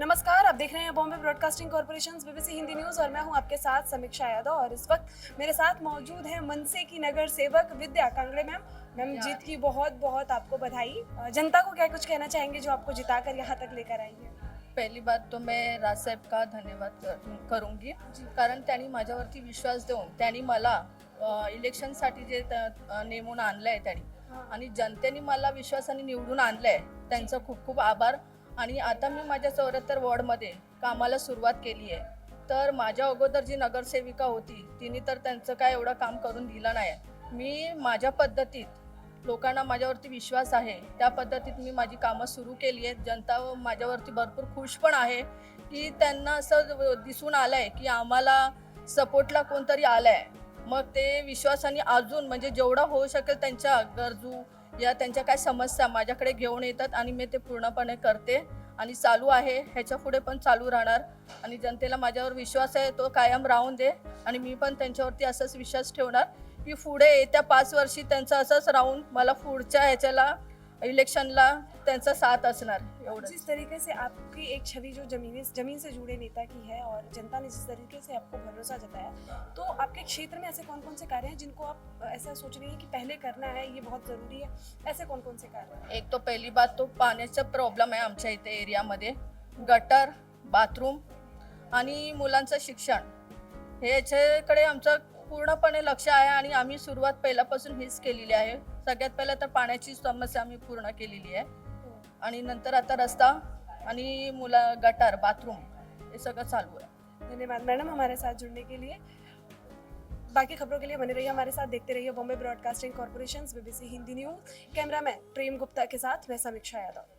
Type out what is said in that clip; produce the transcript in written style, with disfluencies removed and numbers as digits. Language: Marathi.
नमस्कार, आप देख रहे हैं Bombay Broadcasting Corporation BBC Hindi news और मैं हूं आपके साथ समीक्षा यादव। और इस वक्त मेरे साथ मौजूद हैं मनसे की नगर सेवक विद्या कांगड़े मैम। मैम, जीत की बहुत बहुत आपको बधाई। जनता को क्या कुछ कहना चाहेंगे जो आपको जिताकर यहाँ तक लेकर आई है? पहिली बात तो मैं राजसाहेब का धन्यवाद करूंगी, कारण त्यांनी माझ्यावरती विश्वास देऊन त्यांनी मला इलेक्शनसाठी जे नेमून आणलं आहे त्यांनी, आणि जनतेने मला विश्वासाने निवडून आणलं आहे, त्यांचं खूप खूप आभार. आणि आता मी माझ्या 74 वॉर्डमध्ये कामाला सुरुवात केली आहे. तर माझ्या अगोदर जी नगरसेविका होती तिने तर त्यांचं काय एवढं काम करून दिलं नाही. मी माझ्या पद्धतीत, लोकांना माझ्यावरती विश्वास आहे त्या पद्धतीत मी माझी कामं सुरू केली आहेत. जनता माझ्यावरती भरपूर खुश पण आहे की त्यांना असं दिसून आलं आहे की आम्हाला सपोर्टला कोणतरी आलं आहे. मग ते विश्वासाने अजून म्हणजे जेवढं होऊ शकेल त्यांच्या गरजू या त्यांच्या काय समस्या माझ्याकडे घेऊन येतात आणि मी ते पूर्णपणे करते आणि चालू आहे, ह्याच्या पुढे पण चालू राहणार. आणि जनतेला माझ्यावर विश्वास आहे तो कायम राहून दे, आणि मी पण त्यांच्यावरती असंच विश्वास ठेवणार की पुढे येत्या 5 वर्षी त्यांचं असंच राहून मला पुढच्या ह्याच्याला इलेक्शनला त्यांचा साथ असणार. एवढं जिस तरीके से आपकी एक छवि जो जमीन से जुड़े नेता की है और जनता ने जिस तरीके से आपको भरोसा जताया, तो आपके क्षेत्र में ऐसे कौन कौन से कार्य हैं जिनको आप ऐसा सोच रही हैं कि पहले करना है, ये बहुत ज़रूरी है? ऐसे कौन कौन से कार्य हैं? एक तो पहिली बात तो पाण्याचा प्रॉब्लेम आहे आमच्या इथे एरियामध्ये. गटर, बाथरूम आणि मुलांचं शिक्षण हे याच्याकडे आमचं पूर्णपणे लक्ष आहे. आणि आम्ही सुरुवात पहिल्यापासून हीच केलेली आहे. सगळ्यात पहिलं तर पाण्याची समस्या आम्ही पूर्ण केलेली आहे, आणि नंतर आता रस्ता आणि गटर, बाथरूम हे सगळं चालू आहे. धन्यवाद मैडम हमारे साथ जुड़ने के लिए। बाकी खबरों के लिए बने रहिए हमारे साथ, देखते रहिए Bombay Broadcasting Corporation BBC Hindi news. Cameraman Prem Gupta के साथ मैं समीक्षा यादव।